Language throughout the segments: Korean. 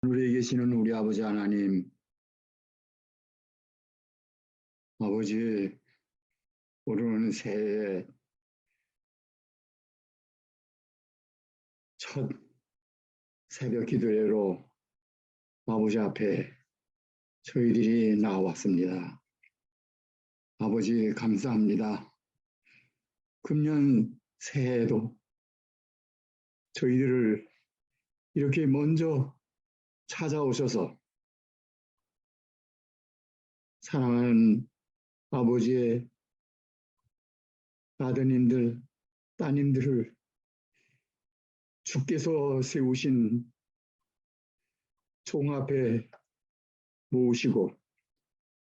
하늘에 계시는 우리 아버지 하나님, 아버지, 오늘은 새해 첫 새벽 기도회로 아버지 앞에 저희들이 나왔습니다. 아버지 감사합니다. 금년 새해에도 저희들을 이렇게 먼저 찾아오셔서 사랑하는 아버지의 아드님들, 따님들을 주께서 세우신 종 앞에 모으시고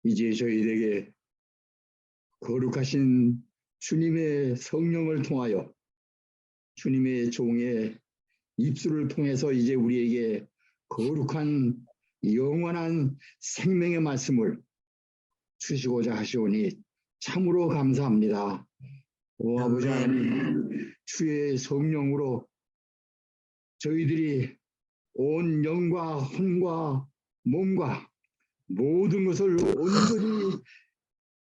이제 저희에게 거룩하신 주님의 성령을 통하여 주님의 종의 입술을 통해서 이제 우리에게 거룩한 영원한 생명의 말씀을 주시고자 하시오니 참으로 감사합니다. 오 아버지 하나님, 주의 성령으로 저희들이 온 영과 혼과 몸과 모든 것을 온전히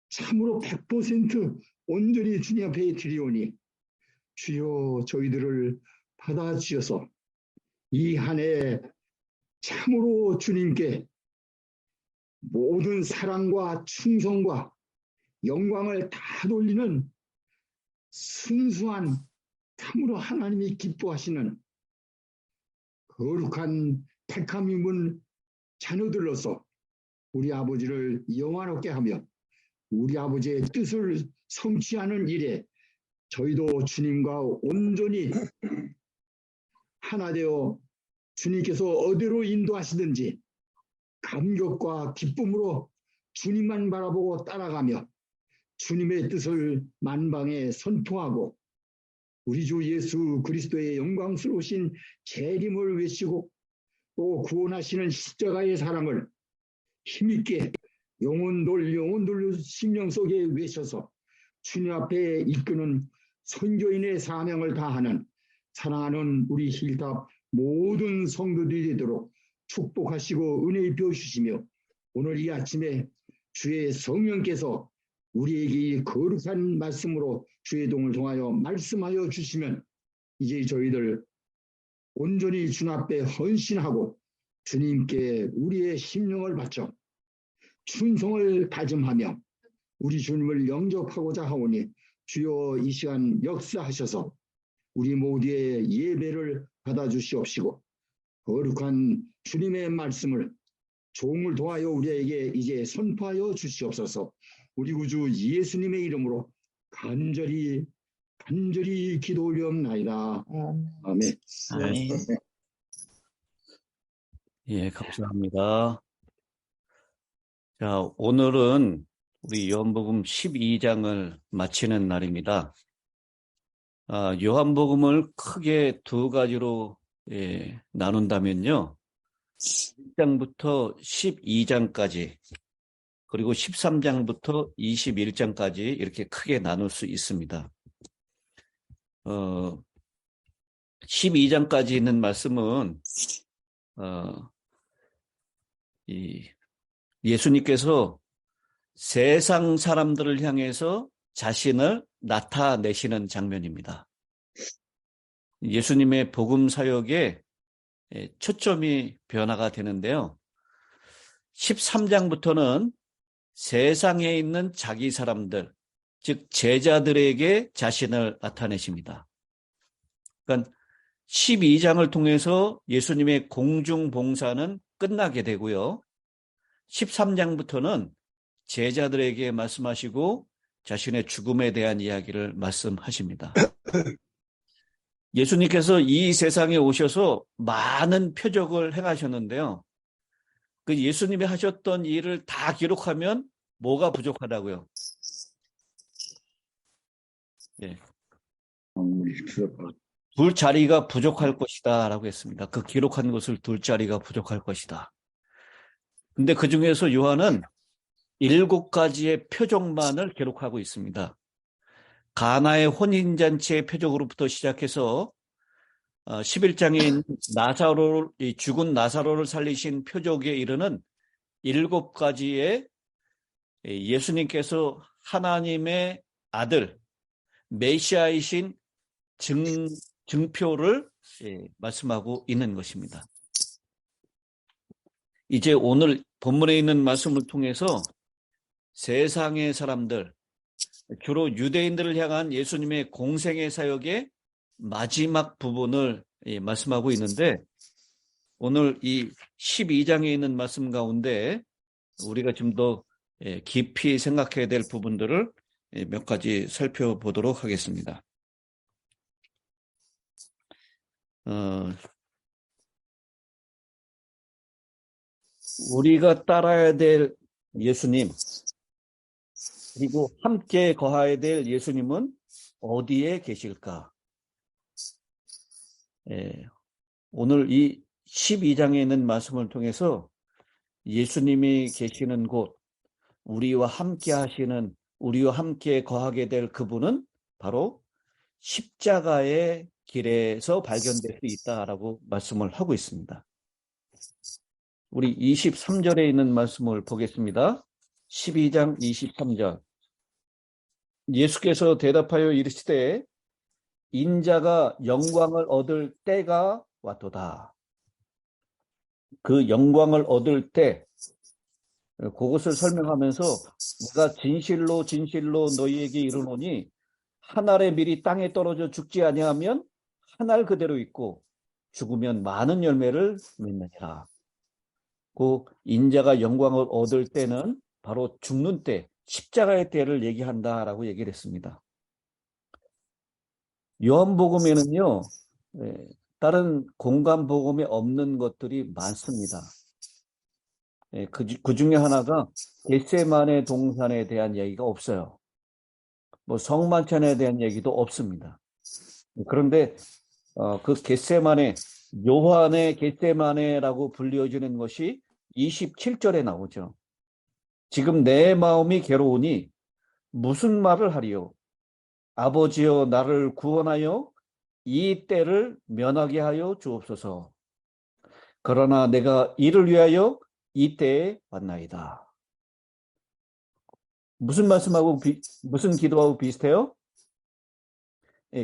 참으로 100% 온전히 주님 앞에 드리오니 주여 저희들을 받아주셔서 이 한 해 참으로 주님께 모든 사랑과 충성과 영광을 다 돌리는 순수한 참으로 하나님이 기뻐하시는 거룩한 택함 입은 자녀들로서 우리 아버지를 영화롭게 하며 우리 아버지의 뜻을 성취하는 일에 저희도 주님과 온전히 하나 되어 주님께서 어디로 인도하시든지 감격과 기쁨으로 주님만 바라보고 따라가며 주님의 뜻을 만방에 선포하고 우리 주 예수 그리스도의 영광스러우신 재림을 외치고 또 구원하시는 십자가의 사랑을 힘있게 영혼돌 심령 속에 외쳐서 주님 앞에 이끄는 선교인의 사명을 다하는 사랑하는 우리 힐탑 모든 성도들이 되도록 축복하시고 은혜 입혀 주시며 오늘 이 아침에 주의 성령께서 우리에게 이 거룩한 말씀으로 주의 동을 통하여 말씀하여 주시면 이제 저희들 온전히 주님 앞에 헌신하고 주님께 우리의 심령을 바쳐 충성을 다짐하며 우리 주님을 영접하고자 하오니 주여 이 시간 역사하셔서 우리 모두의 예배를 받아주시옵시고 거룩한 주님의 말씀을 종을 도하여 우리에게 이제 선포하여 주시옵소서. 우리 구주 예수님의 이름으로 간절히 기도 올리옵나이다. 아멘. 네. 예, 감사합니다. 자, 오늘은 우리 요한복음 12장을 마치는 날입니다. 요한복음을 크게 두 가지로 나눈다면요. 1장부터 12장까지 그리고 13장부터 21장까지 이렇게 크게 나눌 수 있습니다. 12장까지 있는 말씀은 예수님께서 세상 사람들을 향해서 자신을 나타내시는 장면입니다. 예수님의 복음 사역에 초점이 변화가 되는데요. 13장부터는 세상에 있는 자기 사람들, 즉 제자들에게 자신을 나타내십니다. 그러니까 12장을 통해서 예수님의 공중봉사는 끝나게 되고요. 13장부터는 제자들에게 말씀하시고 자신의 죽음에 대한 이야기를 말씀하십니다. 예수님께서 이 세상에 오셔서 많은 표적을 행하셨는데요. 그 예수님이 하셨던 일을 다 기록하면 뭐가 부족하다고요? 예. 둘 자리가 부족할 것이다 라고 했습니다. 그 기록한 것을 둘 자리가 부족할 것이다. 근데 그 중에서 요한은 7가지의 표적만을 기록하고 있습니다. 가나의 혼인잔치의 표적으로부터 시작해서 11장에 있는 이 죽은 나사로를 살리신 표적에 이르는 7가지의 예수님께서 하나님의 아들, 메시아이신 증표를 말씀하고 있는 것입니다. 이제 오늘 본문에 있는 말씀을 통해서 세상의 사람들, 주로 유대인들을 향한 예수님의 공생의 사역의 마지막 부분을 말씀하고 있는데, 오늘 이 12장에 있는 말씀 가운데 우리가 좀 더 깊이 생각해야 될 부분들을 몇 가지 살펴보도록 하겠습니다. 우리가 따라야 될 예수님, 그리고 함께 거하야 될 예수님은 어디에 계실까? 오늘 이 12장에 있는 말씀을 통해서 예수님이 계시는 곳, 우리와 함께 하시는, 우리와 함께 거하게 될 그분은 바로 십자가의 길에서 발견될 수 있다라고 말씀을 하고 있습니다. 우리 23절에 있는 말씀을 보겠습니다. 12장 23절. 예수께서 대답하여 이르시되 인자가 영광을 얻을 때가 왔도다. 그 영광을 얻을 때, 그것을 설명하면서 내가 진실로 진실로 너희에게 이르노니 한 알의 밀이 땅에 떨어져 죽지 아니하면 한 알 그대로 있고 죽으면 많은 열매를 맺느니라. 그 인자가 영광을 얻을 때는 바로 죽는 때, 십자가의 때를 얘기한다라고 얘기를 했습니다. 요한복음에는요, 다른 공간 복음에 없는 것들이 많습니다. 그 중에 하나가 겟세마네 동산에 대한 얘기가 없어요. 뭐 성만찬에 대한 얘기도 없습니다. 그런데 그 겟세마네, 요한의 겟세마네라고 불려지는 것이 27절에 나오죠. 지금 내 마음이 괴로우니 무슨 말을 하리요? 아버지여 나를 구원하여 이 때를 면하게 하여 주옵소서. 그러나 내가 이를 위하여 이 때에 왔나이다. 무슨 말씀하고 무슨 기도하고 비슷해요?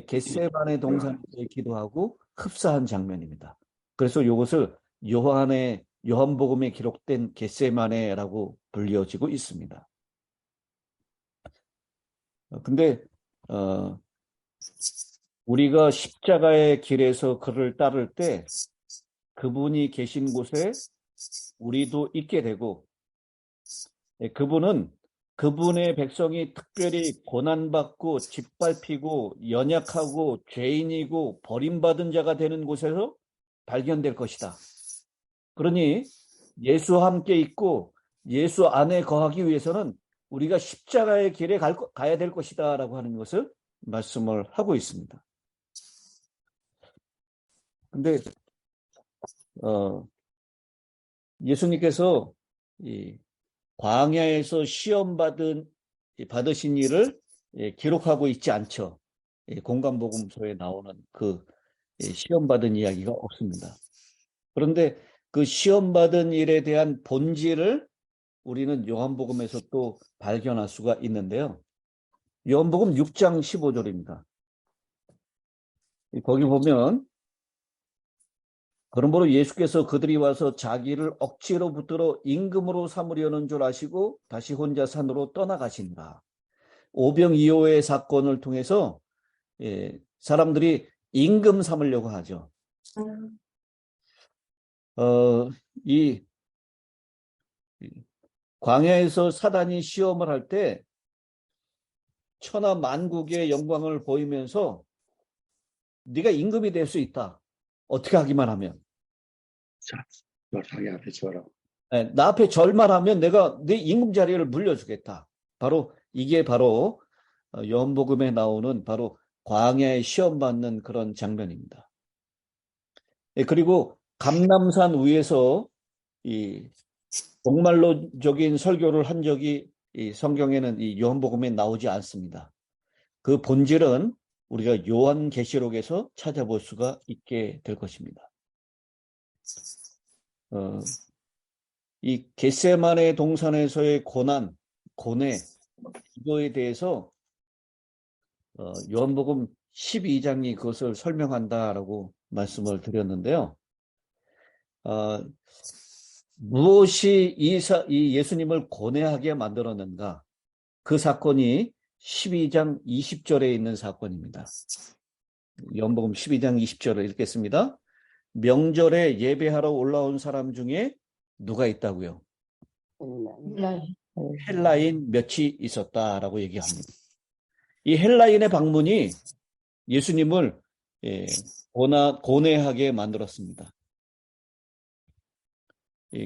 겟세마네 동산에서 기도하고 흡사한 장면입니다. 그래서 이것을 요한복음에 기록된 겟세마네라고 불려지고 있습니다. 근데 우리가 십자가의 길에서 그를 따를 때 그분이 계신 곳에 우리도 있게 되고, 그분은 그분의 백성이 특별히 고난받고 짓밟히고 연약하고 죄인이고 버림받은 자가 되는 곳에서 발견될 것이다. 그러니 예수와 함께 있고 예수 안에 거하기 위해서는 우리가 십자가의 길에 가야 될 것이다 라고 하는 것을 말씀을 하고 있습니다. 근데 예수님께서 이 광야에서 시험 받으신 일을 기록하고 있지 않죠. 공간복음서에 나오는 그 시험 받은 이야기가 없습니다. 그런데 그 시험 받은 일에 대한 본질을 우리는 요한복음에서 또 발견할 수가 있는데요. 요한복음 6장 15절입니다. 거기 보면 그러므로 예수께서 그들이 와서 자기를 억지로 붙들어 임금으로 삼으려는 줄 아시고 다시 혼자 산으로 떠나가시니라. 오병이어의 사건을 통해서 사람들이 임금 삼으려고 하죠. 이 광야에서 사단이 시험을 할 때 천하 만국의 영광을 보이면서 네가 임금이 될 수 있다. 어떻게 하기만 하면. 자기 앞에 절하고. 나 앞에 절만 하면 내가 네 임금 자리를 물려주겠다. 이게 바로 요한복음에 나오는 바로 광야에 시험 받는 그런 장면입니다. 그리고 감람산 위에서 이 종말론적인 설교를 한 적이 이 성경에는 이 요한복음에 나오지 않습니다. 그 본질은 우리가 요한계시록에서 찾아볼 수가 있게 될 것입니다. 이 겟세마네 동산에서의 고난, 고뇌, 이거에 대해서 요한복음 12장이 그것을 설명한다라고 말씀을 드렸는데요. 무엇이 이 예수님을 고뇌하게 만들었는가? 그 사건이 12장 20절에 있는 사건입니다. 요한복음 12장 20절을 읽겠습니다. 명절에 예배하러 올라온 사람 중에 누가 있다고요? 헬라인 몇이 있었다라고 얘기합니다. 이 헬라인의 방문이 예수님을 고뇌하게 만들었습니다.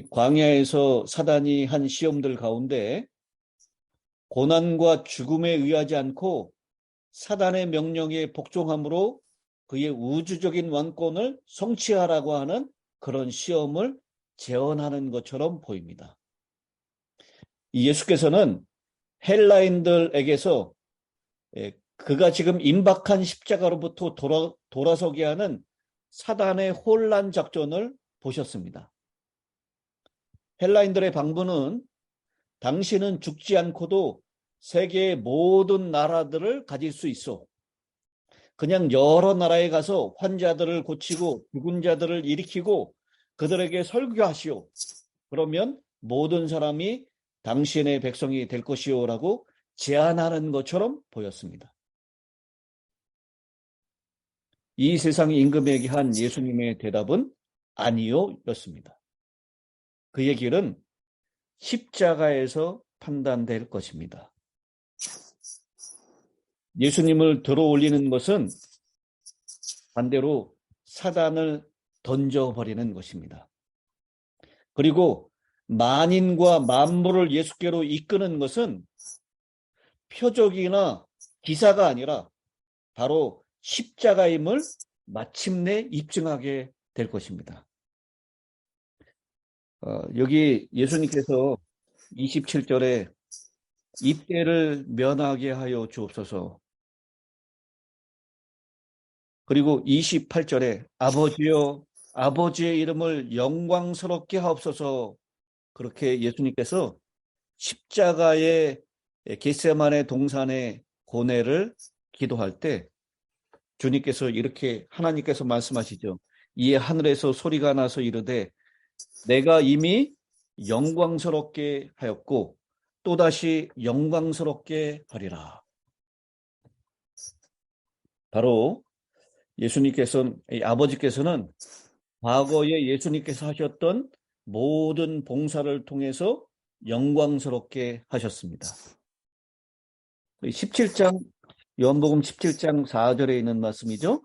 광야에서 사단이 한 시험들 가운데 고난과 죽음에 의하지 않고 사단의 명령에 복종함으로 그의 우주적인 왕권을 성취하라고 하는 그런 시험을 재현하는 것처럼 보입니다. 예수께서는 헬라인들에게서 그가 지금 임박한 십자가로부터 돌아서게 하는 사단의 혼란 작전을 보셨습니다. 헬라인들의 방문은 당신은 죽지 않고도 세계의 모든 나라들을 가질 수 있어. 그냥 여러 나라에 가서 환자들을 고치고 죽은 자들을 일으키고 그들에게 설교하시오. 그러면 모든 사람이 당신의 백성이 될 것이오라고 제안하는 것처럼 보였습니다. 이 세상의 임금에게 한 예수님의 대답은 아니요 였습니다. 그의 길은 십자가에서 판단될 것입니다. 예수님을 들어올리는 것은 반대로 사단을 던져버리는 것입니다. 그리고 만인과 만물을 예수께로 이끄는 것은 표적이나 기사가 아니라 바로 십자가임을 마침내 입증하게 될 것입니다. 여기 예수님께서 27절에 입대를 면하게 하여 주옵소서. 그리고 28절에 아버지여 아버지의 이름을 영광스럽게 하옵소서. 그렇게 예수님께서 십자가의 겟세마네 동산의 고뇌를 기도할 때 주님께서 이렇게 하나님께서 말씀하시죠. 이에 하늘에서 소리가 나서 이르되 내가 이미 영광스럽게 하였고 또다시 영광스럽게 하리라. 바로 아버지께서는 과거에 예수님께서 하셨던 모든 봉사를 통해서 영광스럽게 하셨습니다. 17장 요한복음 17장 4절에 있는 말씀이죠.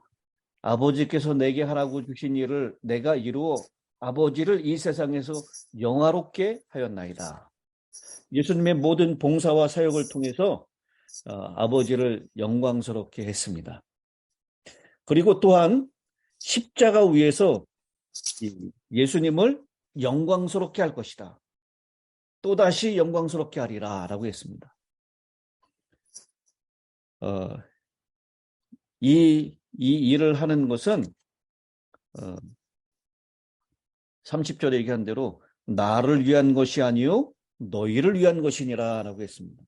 아버지께서 내게 하라고 주신 일을 내가 이루어 아버지를 이 세상에서 영화롭게 하였나이다. 예수님의 모든 봉사와 사역을 통해서 아버지를 영광스럽게 했습니다. 그리고 또한 십자가 위에서 예수님을 영광스럽게 할 것이다. 또다시 영광스럽게 하리라 라고 했습니다. 이 일을 하는 것은 30절에 얘기한 대로 나를 위한 것이 아니요 너희를 위한 것이니라 라고 했습니다.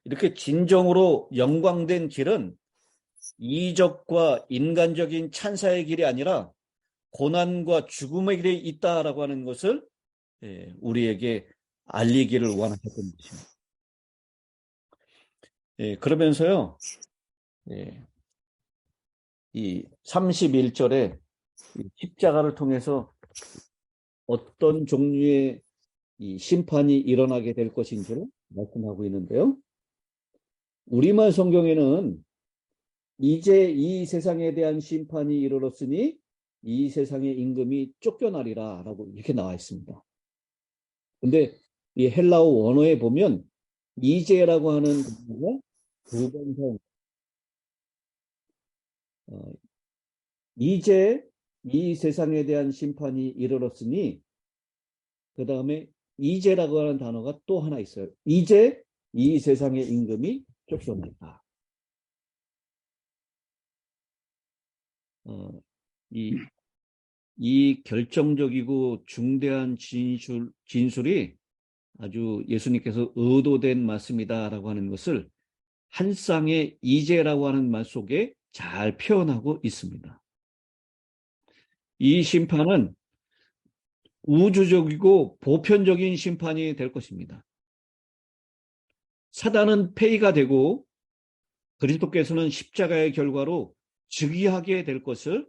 이렇게 진정으로 영광된 길은 이적과 인간적인 찬사의 길이 아니라 고난과 죽음의 길에 있다라고 하는 것을 우리에게 알리기를 원하셨던 것입니다. 그러면서요, 이 31절에 십자가를 통해서 어떤 종류의 이 심판이 일어나게 될 것인지를 말씀하고 있는데요. 우리말 성경에는 이제 이 세상에 대한 심판이 이르렀으니 이 세상의 임금이 쫓겨나리라 라고 이렇게 나와 있습니다. 근데 이 헬라어 원어에 보면 이제라고 하는 단어가 두 번 사용. 이제 이 세상에 대한 심판이 이르렀으니 그 다음에 이제라고 하는 단어가 또 하나 있어요. 이제 이 세상의 임금이 쫓겨난다. 이, 이 결정적이고 중대한 진술이 아주 예수님께서 의도된 말씀이다라고 하는 것을 한 쌍의 이제라고 하는 말 속에 잘 표현하고 있습니다. 이 심판은 우주적이고 보편적인 심판이 될 것입니다. 사단은 폐위가 되고 그리스도께서는 십자가의 결과로 즉위하게 될 것을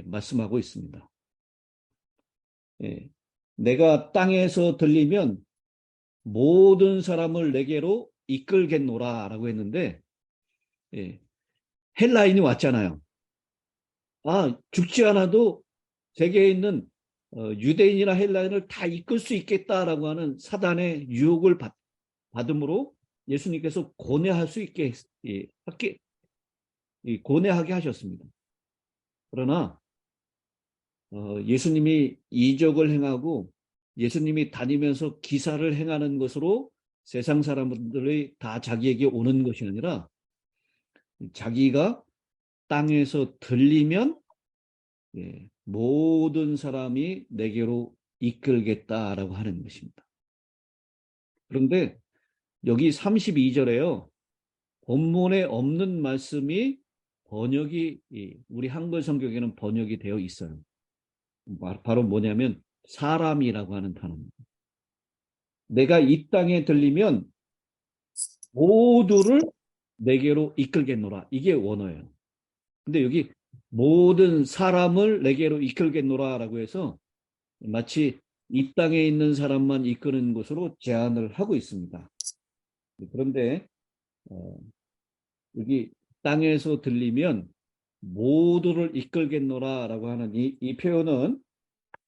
말씀하고 있습니다. 내가 땅에서 들리면 모든 사람을 내게로 이끌겠노라 라고 했는데 헬라인이 왔잖아요. 죽지 않아도 세계에 있는 유대인이나 헬라인을 다 이끌 수 있겠다라고 하는 사단의 유혹을 받음으로 예수님께서 고뇌할 수 있게 고뇌하게 하셨습니다. 그러나 예수님이 이적을 행하고 예수님이 다니면서 기사를 행하는 것으로 세상 사람들이 다 자기에게 오는 것이 아니라 자기가 땅에서 들리면 모든 사람이 내게로 이끌겠다라고 하는 것입니다. 그런데 여기 32절에요. 본문에 없는 말씀이 번역이 우리 한글 성경에는 번역이 되어 있어요. 바로 뭐냐면 사람이라고 하는 단어입니다. 내가 이 땅에 들리면 모두를 내게로 이끌겠노라. 이게 원어예요. 근데 여기 모든 사람을 내게로 이끌겠노라라고 해서 마치 이 땅에 있는 사람만 이끄는 것으로 제안을 하고 있습니다. 그런데 여기 땅에서 들리면 모두를 이끌겠노라라고 하는 이 표현은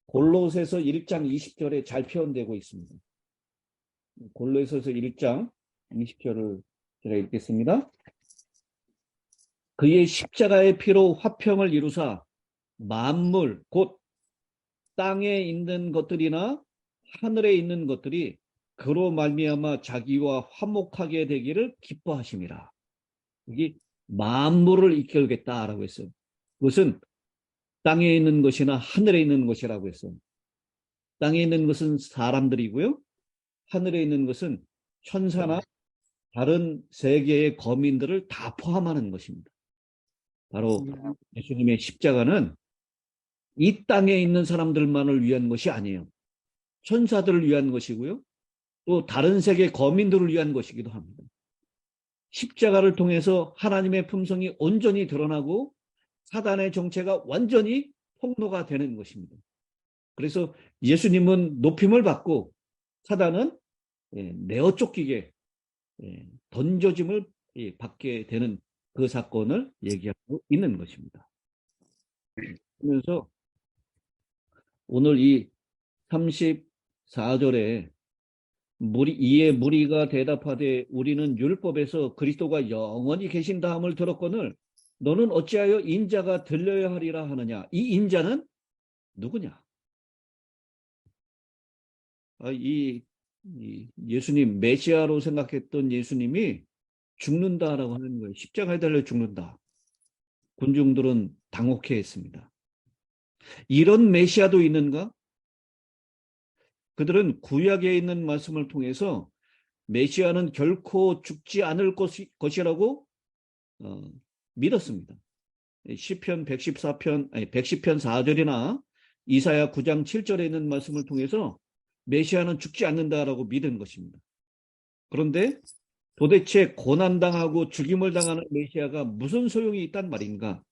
골로새서 1장 20절에 잘 표현되고 있습니다. 골로새서 1장 20절을 제가 읽겠습니다. 그의 십자가의 피로 화평을 이루사 만물 곧 땅에 있는 것들이나 하늘에 있는 것들이 그로 말미암아 자기와 화목하게 되기를 기뻐하심이라. 여기 만물을 이끌겠다라고 했어요. 그것은 땅에 있는 것이나 하늘에 있는 것이라고 했어요. 땅에 있는 것은 사람들이고요. 하늘에 있는 것은 천사나 다른 세계의 거민들을 다 포함하는 것입니다. 바로 예수님의 십자가는 이 땅에 있는 사람들만을 위한 것이 아니에요. 천사들을 위한 것이고요. 또 다른 세계 거민들을 위한 것이기도 합니다. 십자가를 통해서 하나님의 품성이 온전히 드러나고 사단의 정체가 완전히 폭로가 되는 것입니다. 그래서 예수님은 높임을 받고 사단은 내어 쫓기게 던져짐을 받게 되는 그 사건을 얘기하고 있는 것입니다. 그러면서 오늘 이 34절에 이에 무리가 대답하되 우리는 율법에서 그리스도가 영원히 계신다함을 들었거늘 너는 어찌하여 인자가 들려야 하리라 하느냐. 이 인자는 누구냐? 이 예수님 메시아로 생각했던 예수님이 죽는다라고 하는 거예요. 십자가에 달려 죽는다. 군중들은 당혹해했습니다. 이런 메시아도 있는가? 그들은 구약에 있는 말씀을 통해서 메시아는 결코 죽지 않을 것이라고 믿었습니다. 시편 110편 4절이나 이사야 9장 7절에 있는 말씀을 통해서 메시아는 죽지 않는다라고 믿은 것입니다. 그런데 도대체 고난당하고 죽임을 당하는 메시아가 무슨 소용이 있단 말인가?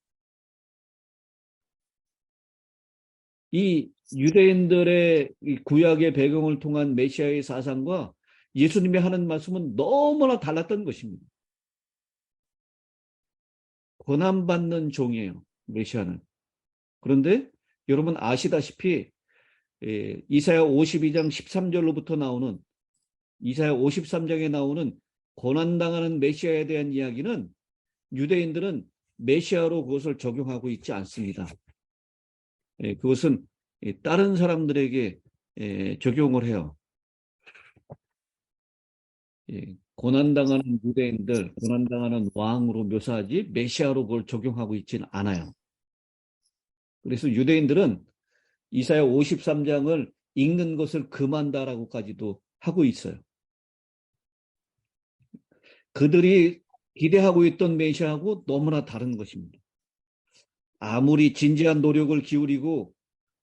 이 유대인들의 구약의 배경을 통한 메시아의 사상과 예수님이 하는 말씀은 너무나 달랐던 것입니다. 고난받는 종이에요, 메시아는. 그런데 여러분 아시다시피 이사야 52장 13절로부터 나오는 이사야 53장에 나오는 고난당하는 메시아에 대한 이야기는 유대인들은 메시아로 그것을 적용하고 있지 않습니다. 그것은 다른 사람들에게 적용을 해요. 고난당하는 유대인들, 고난당하는 왕으로 묘사하지 메시아로 그걸 적용하고 있지는 않아요. 그래서 유대인들은 이사야 53장을 읽는 것을 금한다라고까지도 하고 있어요. 그들이 기대하고 있던 메시아하고 너무나 다른 것입니다. 아무리 진지한 노력을 기울이고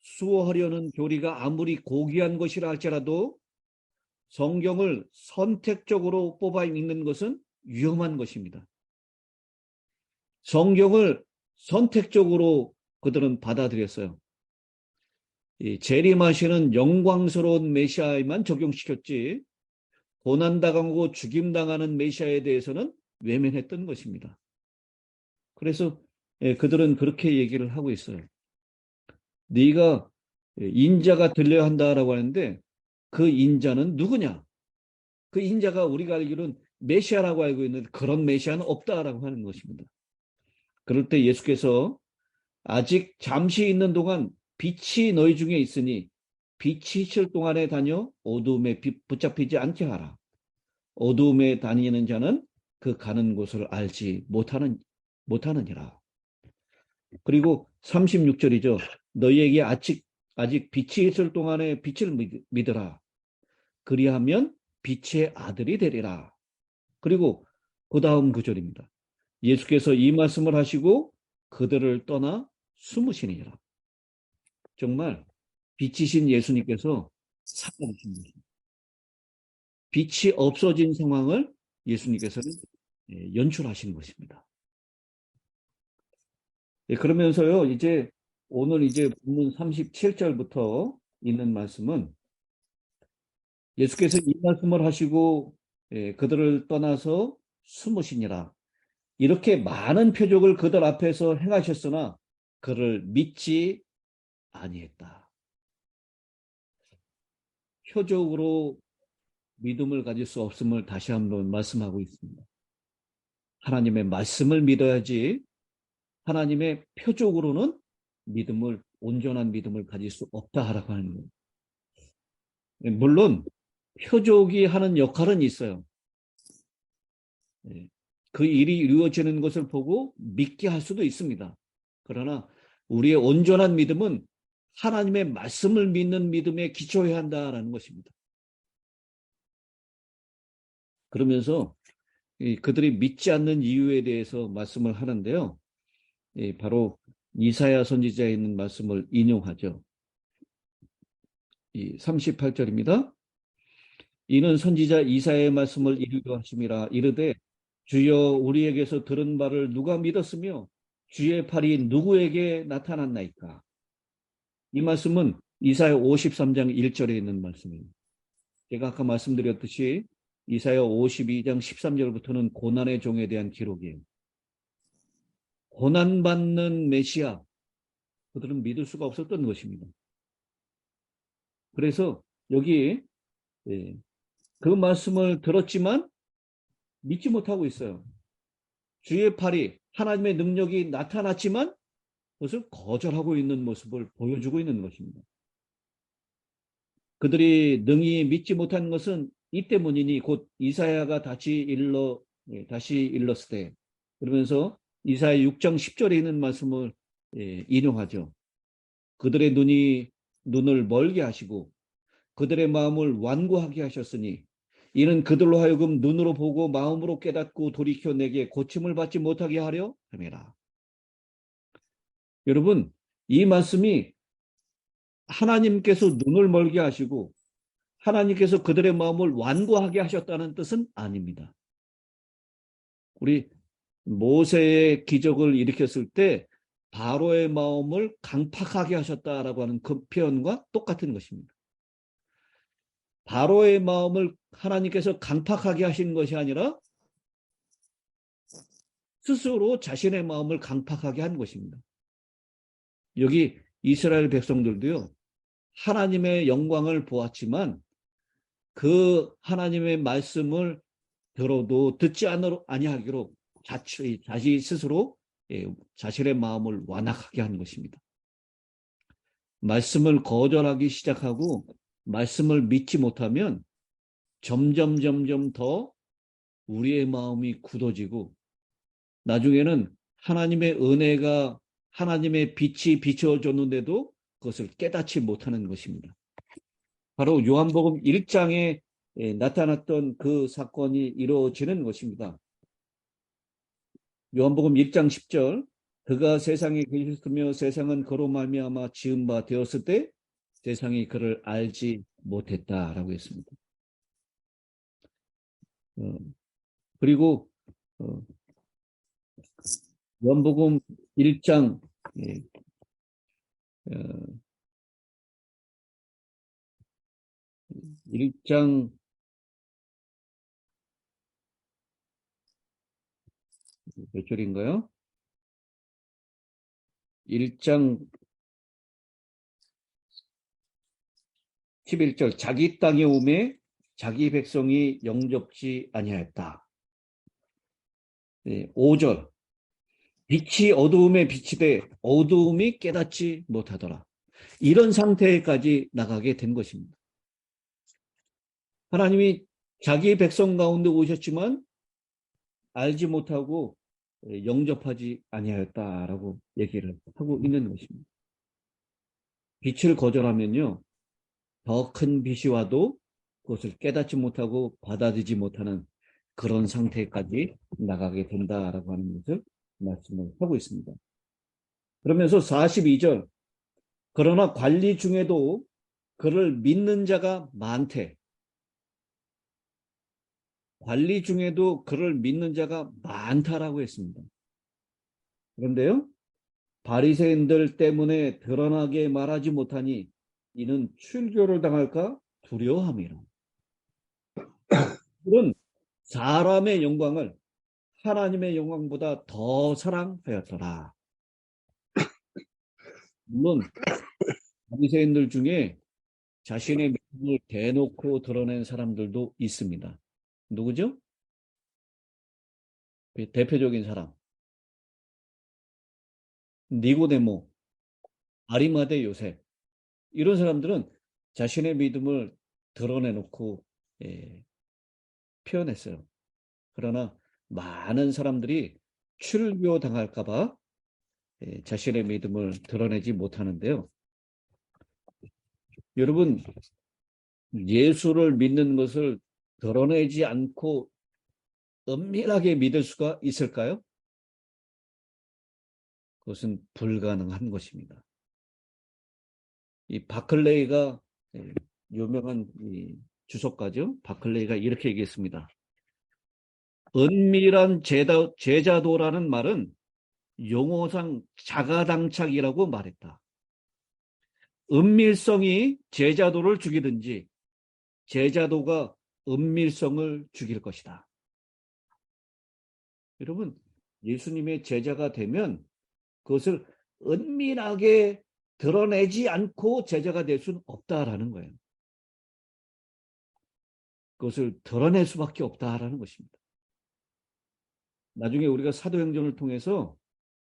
수호하려는 교리가 아무리 고귀한 것이라 할지라도 성경을 선택적으로 뽑아 읽는 것은 위험한 것입니다. 성경을 선택적으로 그들은 받아들였어요. 재림하시는 영광스러운 메시아에만 적용시켰지 고난당하고 죽임당하는 메시아에 대해서는 외면했던 것입니다. 그래서 그들은 그렇게 얘기를 하고 있어요. 네가 인자가 들려야 한다라고 하는데 그 인자는 누구냐? 그 인자가 우리가 알기로는 메시아라고 알고 있는데 그런 메시아는 없다라고 하는 것입니다. 그럴 때 예수께서 아직 잠시 있는 동안 빛이 너희 중에 있으니 빛이 있을 동안에 다녀 어두움에 붙잡히지 않게 하라. 어두움에 다니는 자는 그 가는 곳을 알지 못하느니라. 그리고 36절이죠. 너희에게 아직 빛이 있을 동안에 빛을 믿으라. 그리하면 빛의 아들이 되리라. 그리고 그 다음 구절입니다. 예수께서 이 말씀을 하시고 그들을 떠나 숨으시니라. 정말 빛이신 예수님께서 사라지신 것입니다. 빛이 없어진 상황을 예수님께서는 연출하신 것입니다. 그러면서요, 오늘 본문 37절부터 있는 말씀은 예수께서 이 말씀을 하시고 그들을 떠나서 숨으시니라. 이렇게 많은 표적을 그들 앞에서 행하셨으나 그를 믿지 아니했다. 표적으로 믿음을 가질 수 없음을 다시 한번 말씀하고 있습니다. 하나님의 말씀을 믿어야지 하나님의 표적으로는 온전한 믿음을 가질 수 없다라고 하는 거예요. 물론 표적이 하는 역할은 있어요. 그 일이 이루어지는 것을 보고 믿게 할 수도 있습니다. 그러나 우리의 온전한 믿음은 하나님의 말씀을 믿는 믿음에 기초해야 한다라는 것입니다. 그러면서 그들이 믿지 않는 이유에 대해서 말씀을 하는데요. 바로 이사야 선지자에 있는 말씀을 인용하죠. 38절입니다. 이는 선지자 이사야의 말씀을 이루려 하심이라. 이르되 주여 우리에게서 들은 바를 누가 믿었으며 주의 팔이 누구에게 나타났나이까. 이 말씀은 이사야 53장 1절에 있는 말씀입니다. 제가 아까 말씀드렸듯이 이사야 52장 13절부터는 고난의 종에 대한 기록이에요. 고난받는 메시아, 그들은 믿을 수가 없었던 것입니다. 그래서 여기 그 말씀을 들었지만 믿지 못하고 있어요. 주의 팔이 하나님의 능력이 나타났지만 그것을 거절하고 있는 모습을 보여주고 있는 것입니다. 그들이 능히 믿지 못한 것은 이 때문이니 곧 이사야가 다시 일렀을 때 그러면서 이사야 6장 10절에 있는 말씀을 인용하죠. 그들의 눈을 멀게 하시고 그들의 마음을 완고하게 하셨으니 이는 그들로 하여금 눈으로 보고 마음으로 깨닫고 돌이켜 내게 고침을 받지 못하게 하려 함이라. 여러분, 이 말씀이 하나님께서 눈을 멀게 하시고 하나님께서 그들의 마음을 완고하게 하셨다는 뜻은 아닙니다. 우리 모세의 기적을 일으켰을 때 바로의 마음을 강팍하게 하셨다라고 하는 그 표현과 똑같은 것입니다. 바로의 마음을 하나님께서 강팍하게 하신 것이 아니라 스스로 자신의 마음을 강팍하게 한 것입니다. 여기 이스라엘 백성들도요, 하나님의 영광을 보았지만 그 하나님의 말씀을 들어도 듣지 아니하기로 자신 스스로 자신의 마음을 완악하게 한 것입니다. 말씀을 거절하기 시작하고 말씀을 믿지 못하면 점점 더 우리의 마음이 굳어지고 나중에는 하나님의 은혜가 하나님의 빛이 비춰줬는데도 그것을 깨닫지 못하는 것입니다. 바로 요한복음 1장에 나타났던 그 사건이 이루어지는 것입니다. 요한복음 1장 10절, 그가 세상에 계셨으며 세상은 그로 말미암아 지은 바 되었을 때 세상이 그를 알지 못했다라고 했습니다. 그리고 요한복음 1장 1장 몇 절인가요? 1장 11절, 자기 땅에 오매 자기 백성이 영접지 아니하였다. 5절, 빛이 어두움에 비치되 어두움이 깨닫지 못하더라. 이런 상태까지 나가게 된 것입니다. 하나님이 자기 백성 가운데 오셨지만 알지 못하고 영접하지 아니하였다라고 얘기를 하고 있는 것입니다. 빛을 거절하면요, 더 큰 빛이 와도 그것을 깨닫지 못하고 받아들이지 못하는 그런 상태까지 나가게 된다라고 하는 것을 말씀을 하고 있습니다. 그러면서 42절, 그러나 관리 중에도 그를 믿는 자가 많대. 관리 중에도 그를 믿는 자가 많다라고 했습니다. 그런데요, 바리새인들 때문에 드러나게 말하지 못하니 이는 출교를 당할까 두려워함이라. 그런 사람의 영광을 하나님의 영광보다 더 사랑하였더라. 물론 바리새인들 중에 자신의 믿음을 대놓고 드러낸 사람들도 있습니다. 누구죠? 대표적인 사람. 니고데모, 아리마대 요셉. 이런 사람들은 자신의 믿음을 드러내놓고 표현했어요. 그러나 많은 사람들이 출교당할까 봐 자신의 믿음을 드러내지 못하는데요. 여러분, 예수를 믿는 것을 드러내지 않고 은밀하게 믿을 수가 있을까요? 그것은 불가능한 것입니다. 이 바클레이가 유명한 주석가죠. 바클레이가 이렇게 얘기했습니다. 은밀한 제자도라는 말은 용어상 자가당착이라고 말했다. 은밀성이 제자도를 죽이든지 제자도가 은밀성을 죽일 것이다. 여러분, 예수님의 제자가 되면 그것을 은밀하게 드러내지 않고 제자가 될 수는 없다라는 거예요. 그것을 드러낼 수밖에 없다라는 것입니다. 나중에 우리가 사도행전을 통해서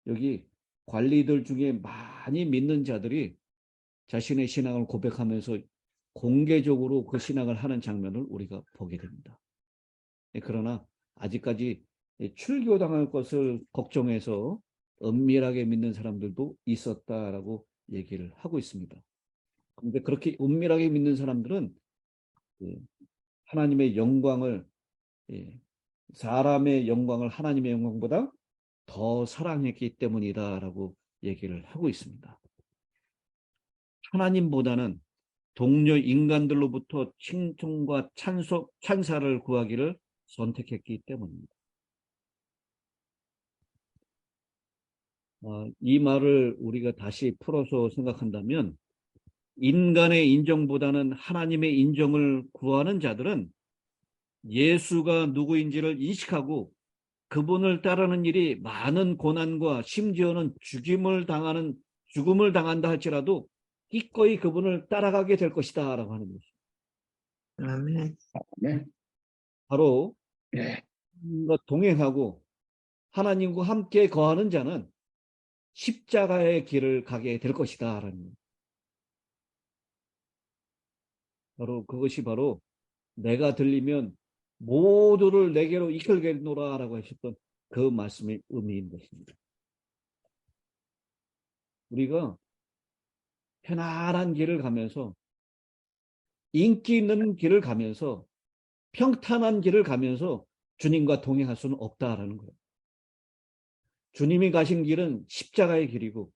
여기 관리들 중에 많이 믿는 자들이 자신의 신앙을 고백하면서 공개적으로 그 신앙을 하는 장면을 우리가 보게 됩니다. 그러나 아직까지 출교당할 것을 걱정해서 은밀하게 믿는 사람들도 있었다라고 얘기를 하고 있습니다. 그런데 그렇게 은밀하게 믿는 사람들은 하나님의 영광을, 사람의 영광을 하나님의 영광보다 더 사랑했기 때문이다라고 얘기를 하고 있습니다. 하나님보다는 동료 인간들로부터 칭송과 찬사를 구하기를 선택했기 때문입니다. 이 말을 우리가 다시 풀어서 생각한다면 인간의 인정보다는 하나님의 인정을 구하는 자들은 예수가 누구인지를 인식하고 그분을 따르는 일이 많은 고난과 심지어는 죽음을 당한다 할지라도 기꺼이 그분을 따라가게 될 것이다 라고 하는 것입니다. 아멘. 네. 바로 네. 동행하고 하나님과 함께 거하는 자는 십자가의 길을 가게 될 것이다 라는 바로 그것이 바로 내가 들리면 모두를 내게로 이끌겠노라 라고 하셨던 그 말씀의 의미인 것입니다. 우리가 편안한 길을 가면서, 인기 있는 길을 가면서, 평탄한 길을 가면서 주님과 동행할 수는 없다라는 거예요. 주님이 가신 길은 십자가의 길이고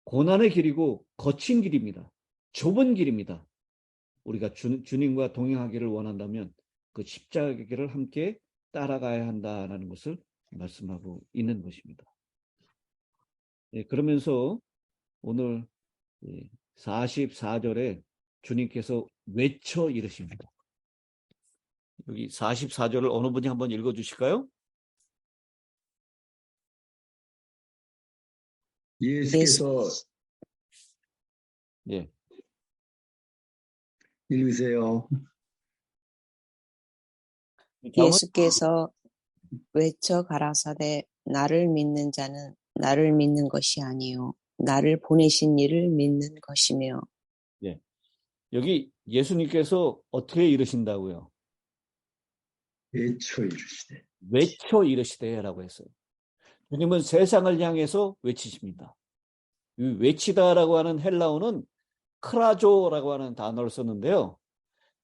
고난의 길이고 거친 길입니다. 좁은 길입니다. 우리가 주님과 동행하기를 원한다면 그 십자가의 길을 함께 따라가야 한다라는 것을 말씀하고 있는 것입니다. 그러면서 오늘 44절에 주님께서 외쳐 이르십니다. 여기 44절을 어느 분이 한번 읽어주실까요? 예수께서 예. 읽으세요. 예수께서 외쳐 가라사대 나를 믿는 자는 나를 믿는 것이 아니요 나를 보내신 이를 믿는 것이며. 예. 여기 예수님께서 어떻게 이르신다고요? 외쳐 이르시되. 외쳐 이르시되라고 했어요. 주님은 세상을 향해서 외치십니다. 이 외치다라고 하는 헬라어는 크라조라고 하는 단어를 썼는데요.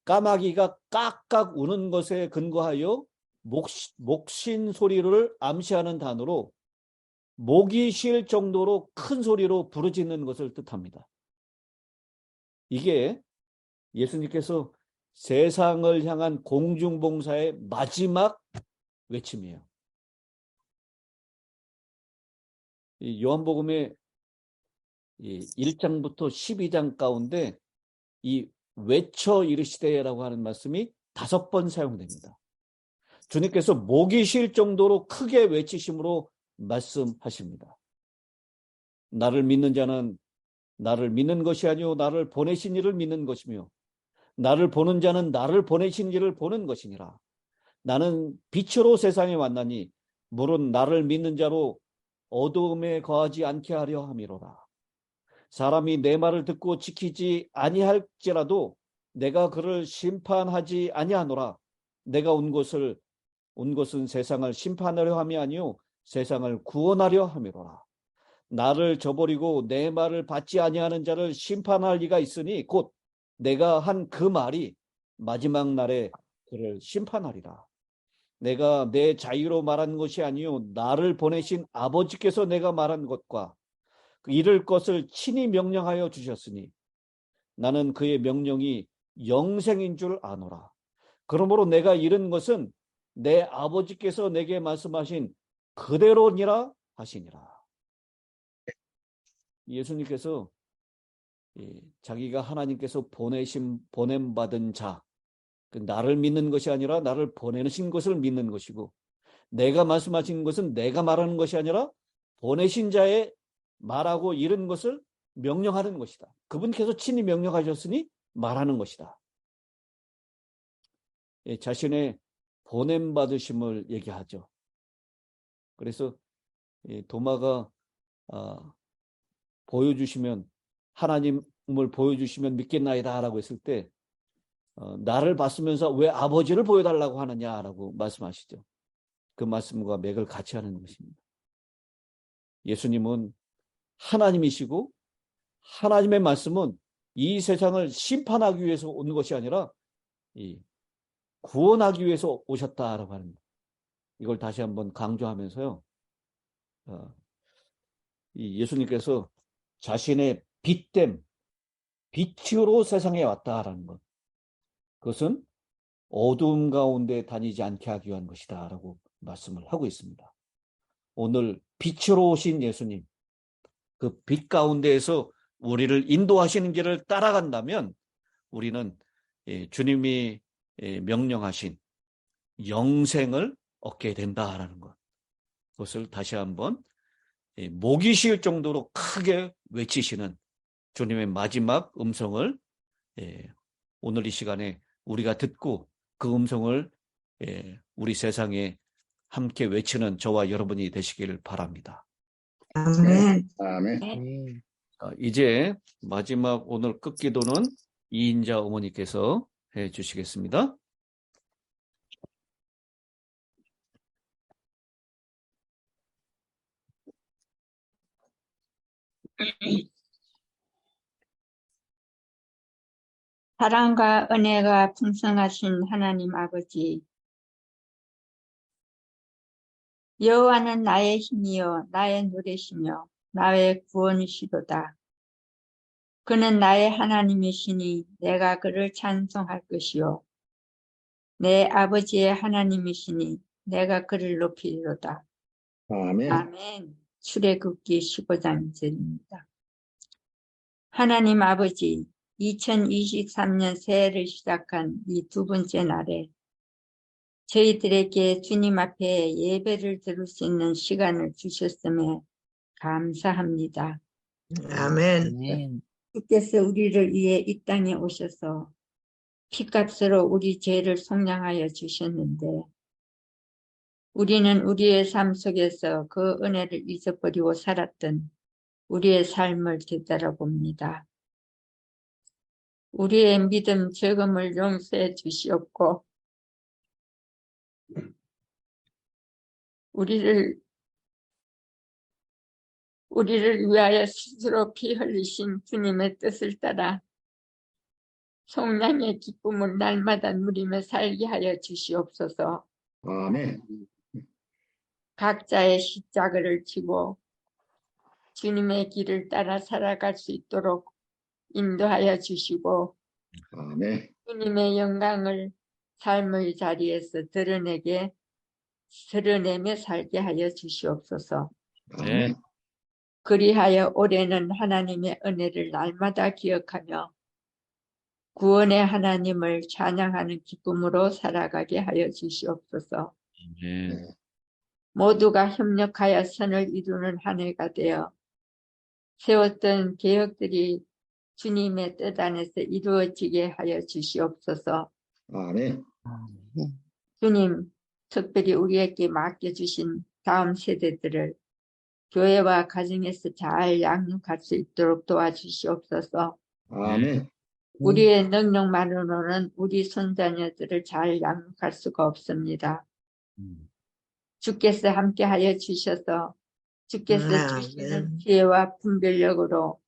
까마귀가 깍깍 우는 것에 근거하여 목신 소리를 암시하는 단어로 목이 쉴 정도로 큰 소리로 부르짖는 것을 뜻합니다. 이게 예수님께서 세상을 향한 공중봉사의 마지막 외침이에요. 이 요한복음의 1장부터 12장 가운데 이 외쳐 이르시되라고 하는 말씀이 5번 사용됩니다. 주님께서 목이 쉴 정도로 크게 외치심으로 말씀하십니다. 나를 믿는 자는 나를 믿는 것이 아니요 나를 보내신 이를 믿는 것이며 나를 보는 자는 나를 보내신 이를 보는 것이니라. 나는 빛으로 세상에 왔나니 물은 나를 믿는 자로 어두움에 거하지 않게 하려 함이로라. 사람이 내 말을 듣고 지키지 아니할지라도 내가 그를 심판하지 아니하노라. 내가 온 것은 세상을 심판하려 함이 아니요 세상을 구원하려 함이로라. 나를 저버리고 내 말을 받지 아니하는 자를 심판할 리가 있으니 곧 내가 한 그 말이 마지막 날에 그를 심판하리라. 내가 내 자유로 말한 것이 아니요 나를 보내신 아버지께서 내가 말한 것과 이를 것을 친히 명령하여 주셨으니 나는 그의 명령이 영생인 줄 아노라. 그러므로 내가 이른 것은 내 아버지께서 내게 말씀하신 그대로니라 하시니라. 예수님께서 자기가 하나님께서 보냄받은 자, 나를 믿는 것이 아니라 나를 보내신 것을 믿는 것이고, 내가 말씀하신 것은 내가 말하는 것이 아니라 보내신 자의 말하고 이른 것을 명령하는 것이다. 그분께서 친히 명령하셨으니 말하는 것이다. 자신의 보냄받으심을 얘기하죠. 그래서 도마가 하나님을 보여주시면 믿겠나이다 라고 했을 때 나를 봤으면서 왜 아버지를 보여달라고 하느냐라고 말씀하시죠. 그 말씀과 맥을 같이 하는 것입니다. 예수님은 하나님이시고 하나님의 말씀은 이 세상을 심판하기 위해서 온 것이 아니라 구원하기 위해서 오셨다라고 합니다. 이걸 다시 한번 강조하면서요. 이 예수님께서 자신의 빛됨, 빛으로 세상에 왔다라는 것. 그것은 어두움 가운데 다니지 않게 하기 위한 것이다 라고 말씀을 하고 있습니다. 오늘 빛으로 오신 예수님, 그 빛 가운데에서 우리를 인도하시는 길을 따라간다면 우리는 주님이 명령하신 영생을 얻게 된다라는 것. 그것을 다시 한번 목이 쉴 정도로 크게 외치시는 주님의 마지막 음성을 오늘 이 시간에 우리가 듣고 그 음성을 우리 세상에 함께 외치는 저와 여러분이 되시길 바랍니다. 아멘. 아멘. 이제 마지막 오늘 끝기도는 이인자 어머니께서 해 주시겠습니다. 사랑과 은혜가 풍성하신 하나님 아버지, 여호와는 나의 힘이요 나의 노래시며 나의 구원이시도다. 그는 나의 하나님이시니 내가 그를 찬송할 것이요 내 아버지의 하나님이시니 내가 그를 높이리로다. 아멘. 아멘. 출애굽기 15장 1절입니다. 하나님 아버지, 2023년 새해를 시작한 이 두 번째 날에 저희들에게 주님 앞에 예배를 드릴 수 있는 시간을 주셨음에 감사합니다. 아멘. 아멘. 주께서 우리를 위해 이 땅에 오셔서 피값으로 우리 죄를 속량하여 주셨는데 우리는 우리의 삶 속에서 그 은혜를 잊어버리고 살았던 우리의 삶을 되돌아봅니다. 우리의 믿음 저금을 용서해 주시옵고 우리를 위하여 스스로 피 흘리신 주님의 뜻을 따라 성량의 기쁨을 날마다 누리며 살게 하여 주시옵소서. 아멘. 각자의 십자가를 지고 주님의 길을 따라 살아갈 수 있도록 인도하여 주시고 아멘. 주님의 영광을 삶의 자리에서 드러내며 살게 하여 주시옵소서. 아멘. 그리하여 올해는 하나님의 은혜를 날마다 기억하며 구원의 하나님을 찬양하는 기쁨으로 살아가게 하여 주시옵소서. 네. 모두가 협력하여 선을 이루는 한 해가 되어 세웠던 계획들이 주님의 뜻 안에서 이루어지게 하여 주시옵소서. 아멘. 주님, 특별히 우리에게 맡겨주신 다음 세대들을 교회와 가정에서 잘 양육할 수 있도록 도와주시옵소서. 아멘. 우리의 능력만으로는 우리 손자녀들을 잘 양육할 수가 없습니다. 주께서 함께하여 주셔서 주께서 주시는 지혜와 분별력으로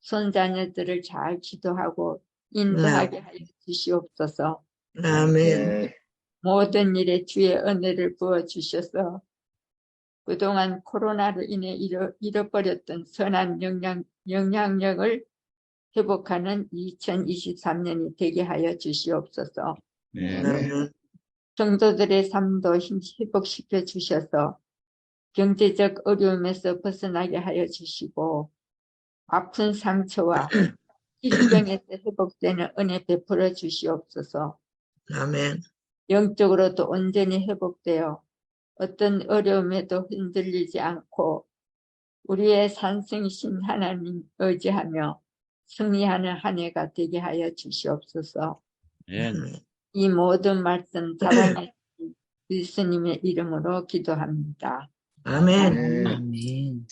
손자녀들을 잘 지도하고 인도하게 하여 주시옵소서. 아멘. 네. 모든 일에 주의 은혜를 부어주셔서 그동안 코로나로 인해 잃어버렸던 선한 영향력을 회복하는 2023년이 되게 하여 주시옵소서. 아멘. 성도들의 삶도 회복시켜 주셔서 경제적 어려움에서 벗어나게 하여 주시고 아픈 상처와 질병에서 회복되는 은혜 베풀어 주시옵소서. 아멘. 영적으로도 온전히 회복되어 어떤 어려움에도 흔들리지 않고 우리의 산성이신 하나님 의지하며 승리하는 한 해가 되게 하여 주시옵소서. 이 모든 말씀 사랑해 주신 예수님의 이름으로 기도합니다. 아멘. 네. 아멘.